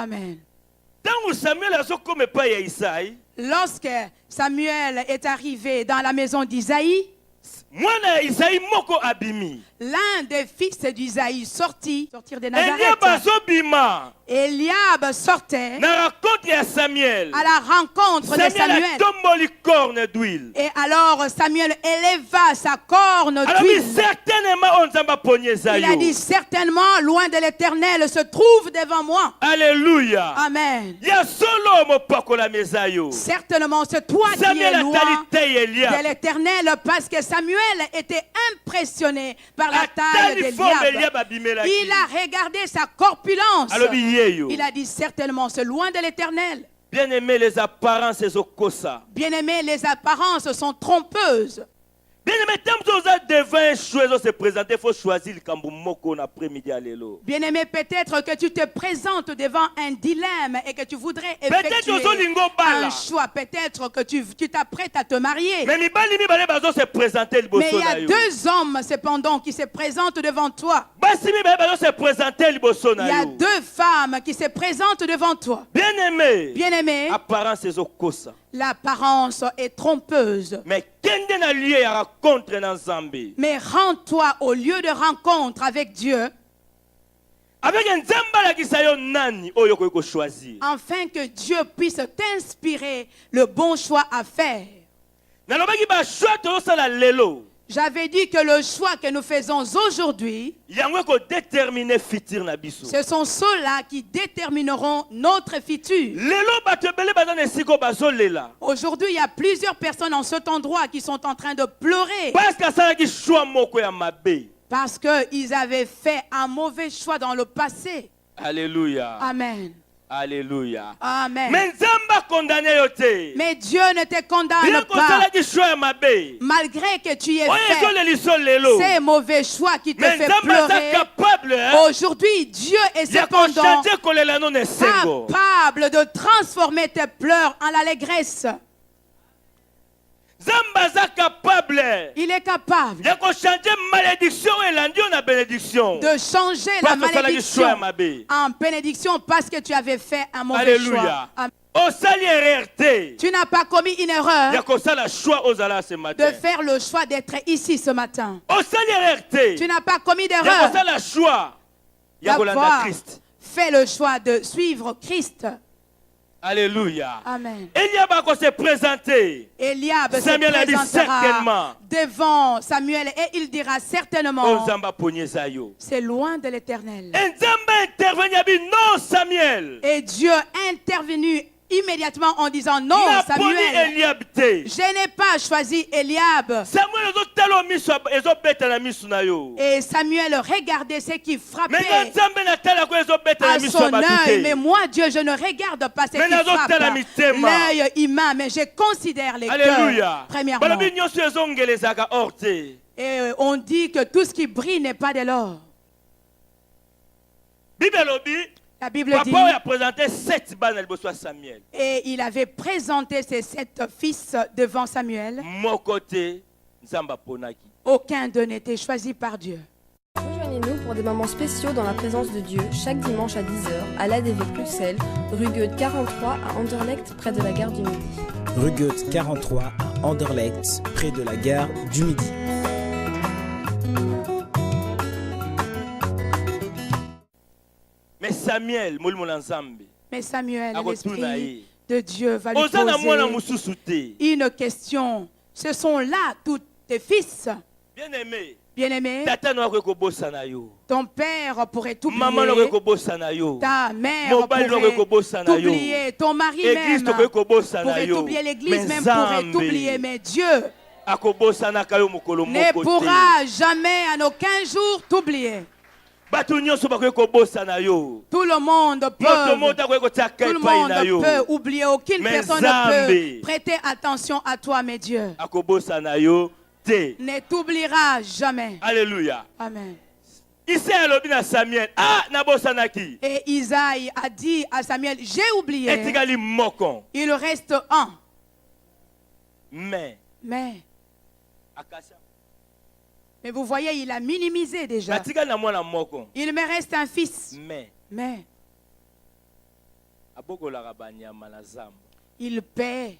Amen. Tant Samuel a son comme pas Isaïe. Lorsque Samuel est arrivé dans la maison d'Isaïe, Mwana Isaïe moko abimi. l'un des fils d'Isaïe sortir de Nazareth. Eliab azobima. Eliab sortait Na raconte ya Samuel. à la rencontre de Samuel Samuel. a tomboli corne d'huile. Et alors Samuel éleva sa corne Alors d'huile. certainement on zamba pogné Il a zayo. dit certainement loin de l'Éternel se trouve devant moi. Alléluia. Amen. Ya solo mo pakola mezayo. Certainement c'est toi qui Samuel es a loin talité de Eliab. l'Éternel parce que Samuel était impressionné par la A taille tali forme d'Eliab. Eliab abimela. Il a regardé sa corpulence. Alors yeyo. Il a dit certainement c'est loin de l'Éternel. Bien aimé les apparences et okosa. Bien-aimés, les apparences sont trompeuses. Bien aimé, tant que vous êtes devant choisir se présenter, il faut choisir le kambu moko après-midi à l'élo. Bien-aimé, peut-être que tu te présentes devant un dilemme et que tu voudrais Peut-être effectuer que lingo bala. un choix. Peut-être que tu t'apprêtes à te marier. Mais mibali mibale bazo se présenter liboso Mais il y na a yo. deux hommes cependant qui se présentent devant toi. Basi mibale bazo se présenter liboso Il na y a yo. deux femmes qui se présentent devant toi. Bien aimé. Bien-aimé, Apparence et okosa. l'apparence est trompeuse. Mais kende na lieu ya rencontre na Nzambe. Mais rends-toi au lieu de rencontre avec Dieu, Avec un Nzamba la kisayo nani oyo ko choisir. afin que Dieu puisse t'inspirer le bon choix à faire. Na lobaki ba choix to sala lelo. J'avais dit que le choix que nous faisons aujourd'hui, Yango ko déterminer futur na biso. ce sont ceux-là qui détermineront notre futur. Lelo bato ebele baza na esiko bazolela. Aujourd'hui, il y a plusieurs personnes en cet endroit qui sont en train de pleurer Parce que ça qui choix moko ya mabe. parce qu'ils avaient fait un mauvais choix dans le passé. Alléluia. Amen. Alléluia. Amen. Mais Nzamba condamné yote. Mais Dieu ne te condamne Bien qu'on ça pas qui choix ya mabe. malgré que tu aies Oye so fait le liso lelo. ces mauvais choix qui te Mais fait Nzamba pleurer. est capable hein. Aujourd'hui, Dieu est Ya ko cependant changer kolela non esengo. capable de transformer tes pleurs en l'allégresse. Nzamba za capable. Il est capable Ya ko changer malédiction elandi na bénédiction. de changer la Parce que ça qui choix ya malédiction mabe. en bénédiction parce que tu avais fait un mauvais Alléluia. choix. Amen. Osali erreur. Tu n'as pas commis une erreur Ya ko sala choix ozala ce matin. de faire le choix d'être ici ce matin. Osali erreur. Tu n'as pas commis Ya ko d'erreur sala choix. Ya ko landa d'avoir Christ. fait le choix de suivre Christ. Alléluia. Amen. Eliab a se présenter. Eliab se Samuel a dit présentera certainement. devant Samuel et il dira certainement Ozamba pogné zayo. c'est loin de l'Éternel. Nzamba intervenu abi non Samuel. Et Dieu immervenu immédiatement en disant non Na poni Samuel, Eliab te. je n'ai pas choisi Eliab. Samuel ezotala miso ezobeta na miso na yo. Et Samuel regardait ce qui Mais frappait Nzambe na tala ko ezobeta à na miso son ba œil. Mais tuté. moi, Dieu, je ne regarde pas ce Mais qui nazo frappe tala mitema. l'œil humain, mais je considère les Alléluia. cœurs, premièrement. Balobi nyonso ezongelezaka orte. Et on dit que tout ce qui brille n'est pas de l'or. Bible lobi. La Bible dit, Papa a présenté 7 bana liboso Samuel. et il avait présenté ses 7 fils devant Samuel. Mon côté Nzamba ponaki. Aucun d'eux n'était choisi par Dieu. Rejoignez-nous pour des moments spéciaux dans la présence de Dieu chaque dimanche à 10h à l'ADV Bruxelles, rue Goethe 43 à Anderlecht près de la gare du Midi. Rue Goethe 43 à Anderlecht, près de la gare du Midi. Mais Samuel, Mais Samuel, Ako l'Esprit tunaye. de Dieu va lui Ozana mwana poser mususu te. une question. Ce sont là tous tes fils, Bien aimé. bien-aimés. Tata no akoki kobosana yo. Ton père pourrait Maman no akoki t'oublier. kobosana yo. Ta mère Mobali no akoki pourrait kobosana yo. t'oublier. Ton mari Église même tokoki kobosana pourrait yo. t'oublier. L'église Mais même pourrait Nzambe t'oublier. Mais Dieu akobosanaka yo mokolo ne moko te. pourra jamais en aucun jour t'oublier. Bato nyonso bakoki kobosana yo. Tout le monde Moto peut. moto akoki kotiaka Tout le epai monde na yo. peut oublier. Aucune Mais personne ne Nzambe peut prêter attention à toi, mais Dieu akobosana yo te. ne t'oubliera jamais. Alléluia. Amen. Ici alobi na Samuel, ah nabosanaki. Et Isaïe a dit à Samuel, j'ai oublié. Etikali moko. Il reste un. Mais Mais akasha. Mais vous voyez, il a minimisé déjà. Natikali na mwana moko. Il me reste un fils. Mais Mais abokolaka banyama na zamba. Il paie.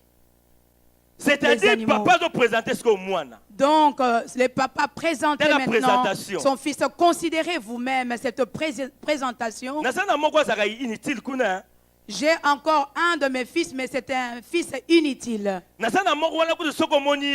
C'est-à-dire animaux. papa doit présenter ce qu'on moine. Donc, les papas, présentez Dès la maintenant présentation. son fils. Considérez vous-même cette présentation. Nasana moko azaka inutile kuna. J'ai encore un de mes fils, mais c'est un fils inutile. Nasana moko wana kutu soko moni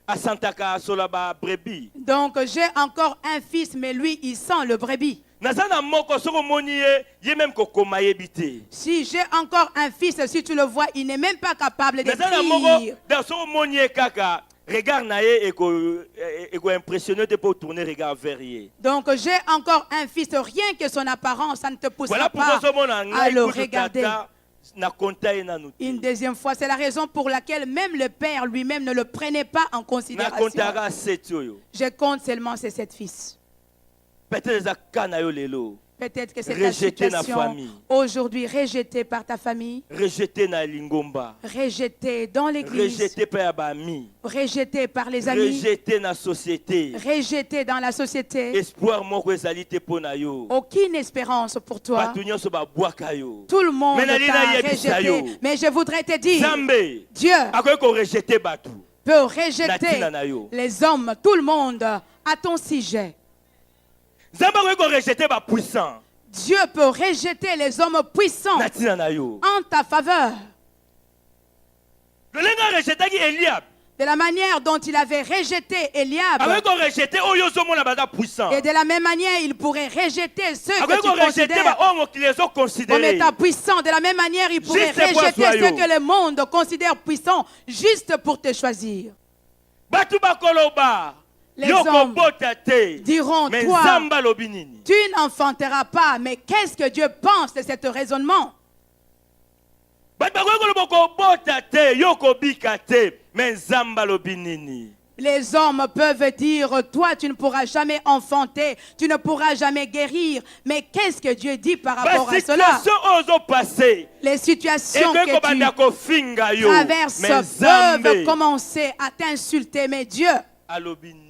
a santaka sola ba brebis. Donc, j'ai encore un fils, mais lui, il sent le brebis. Nasana moko soko moni ye même kokoma yebite. Si j'ai encore un fils, si tu le vois, il n'est même pas capable Nasana moko d'écrire. dans soko moni kaka regard na ye eko impressionné de pour tourner regard vers ye. Donc, j'ai encore un fils, rien que son apparence, ça ne te poussera Voilà pourquoi pas ce mona à ngai le kutu regarder. tata na konta ye nanu. Une deuxième fois, c'est la raison pour laquelle même le père lui-même ne le prenait pas en Na considération. kontaka setioyo. Je compte seulement ces 7 fils. Peut-être za kana yo lelo. Peut-être que c'est ta Rejeté na situation famille. aujourd'hui, rejetée par ta famille, Rejeté na lingomba. rejetée dans l'église, Rejeté par abami. rejetée par les amis, Rejeté na société. rejetée dans la société. Espoir moko ezali te pona yo. Aucune espérance pour toi. Bato nyonso babwaka yo. Tout le monde Mais nali na t'a yebisa yo. rejeté. Mais je voudrais te dire, Zambe Dieu akoki korejeté bato. peut Na rejeter ntina na yo. les hommes, tout le monde, à ton sujet. Zambe akoki korejeté bapuissant. Dieu peut rejeter les hommes puissants Na ntina na yo. en ta faveur. Lolenge arejetaki Eliab. De la manière dont il avait rejeté Eliab, Akoki korejeté oyo ozomona baza puissant. et de la même manière, il pourrait rejeter ceux que Akoki tu korejeté considères baoyo mokili comme ezoconsidéré. étant puissants. De la même manière, il pourrait Juste pour rejeter toi, yo. ceux que le monde considère puissants juste pour te choisir. Bato bakoloba. Les Yo hommes kobota te. diront, Mais toi, Nzamba lobi nini? tu n'enfanteras pas. Mais qu'est-ce que Dieu pense de ce raisonnement? Bato bakoki koloba kobota te. Yo kobika te. Mais Nzamba lobi nini? Les hommes peuvent dire, toi, tu ne pourras jamais enfanter, tu ne pourras jamais guérir. Mais qu'est-ce que Dieu dit par rapport à cela? Situation ozo passé. Les situations Eko que kobanda tu kofinga yo. traverses Mais peuvent Nzambe commencer à t'insulter. Mais Dieu, alobi nini?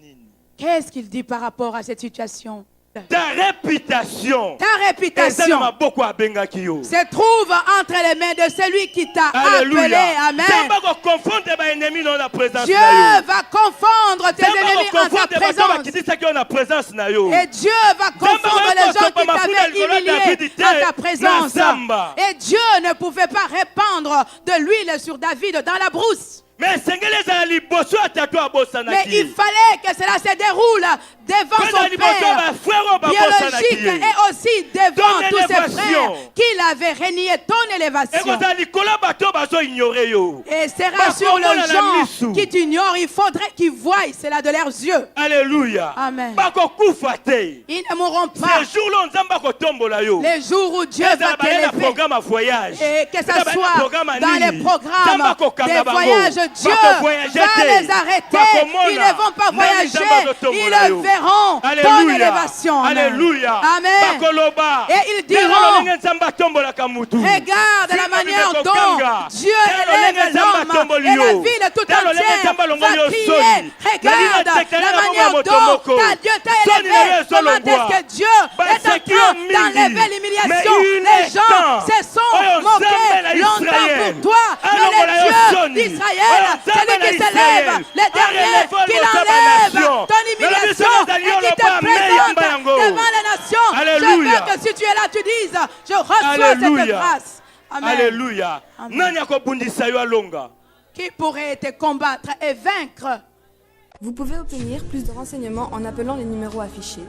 qu'est-ce qu'il dit par rapport à cette situation? Ta réputation. Ta Eza na réputation maboko abengaki yo. se trouve entre les mains de celui qui t'a appelé. Alléluia. Amen. Nzamba ko confondre ba ennemis dans la présence Dieu na yo. va confondre tes Nzamba ennemis ko en ta confondre bato présence. bakitisaki yo na présence na yo. Et Dieu va confondre les gens qui t'avaient humilié en ta présence. Et Dieu ne pouvait pas répandre de l'huile sur David dans la brousse. Mais sengeli ezala liboso ya tata Mais abosanaki. il fallait que cela se déroule devant son père biologique et aussi devant Ton tous ses élévation. frères qu'il avait renié ton élévation. ekozala likolo ya bato bazo ignore yo. Et sera sur Bakomona na le gens misu. qui t'ignorent, il faudrait qu'ils voient cela de leurs yeux. Alléluia. Amen. Bakokufa te. Ils ne mourront pas. Ce jour-là nzamba kotombola yo. Les jours où Dieu Ezala va baye na t'élever. programme à voyage. Et que Ezala ce baye na soit programme à dans nini. les programmes Nzamba kokanga des bango. voyages, Dieu Bakovoyager va te. les arrêter. Bakomona. Ils ne vont pas Nani voyager. nzamba azotombola Ils yo. verront ton Alléluia. élévation. Amen. Alléluia. Amen. Bakoloba. Et ils diront, Telo lolenge nzamba atombolaka mutu. regarde la Fils manière de dont kokanga. Dieu Telo élève lolenge nzamba l'homme atomboli et la yo. ville tout Telo lolenge entière nzamba va longoli yo crier. soni. Regarde Nalina tekela la na manière moko dont moko. ta Dieu t'a Soni élevé. na yo Comment solongwa. est-ce que Dieu est en Baseki yo train mingi. d'enlever l'humiliation? Mais il Les est gens temps. se sont Oyo moqués Nzambe na longtemps Israël. pour toi. Alors, Mais voilà, le yo Dieu soni. d'Israël, Oyo Nzambe celui na qui Israël. s'élève, le dernier, Arrête, qui follow enlève ta nation. ton humiliation Mais et qui te pas présente meilleur bango. devant les nations. Je Alléluia. veux que si tu es là, tu dises, je reçois cette Alléluia. grâce. Amen. Alléluia. Amen. Nani akobundisa yo alonga? Qui pourrait te combattre et vaincre? Vous pouvez obtenir plus de renseignements en appelant les numéros affichés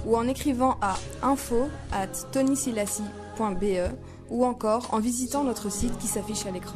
ou en écrivant à info@tonysilassi.be ou encore en visitant notre site qui s'affiche à l'écran.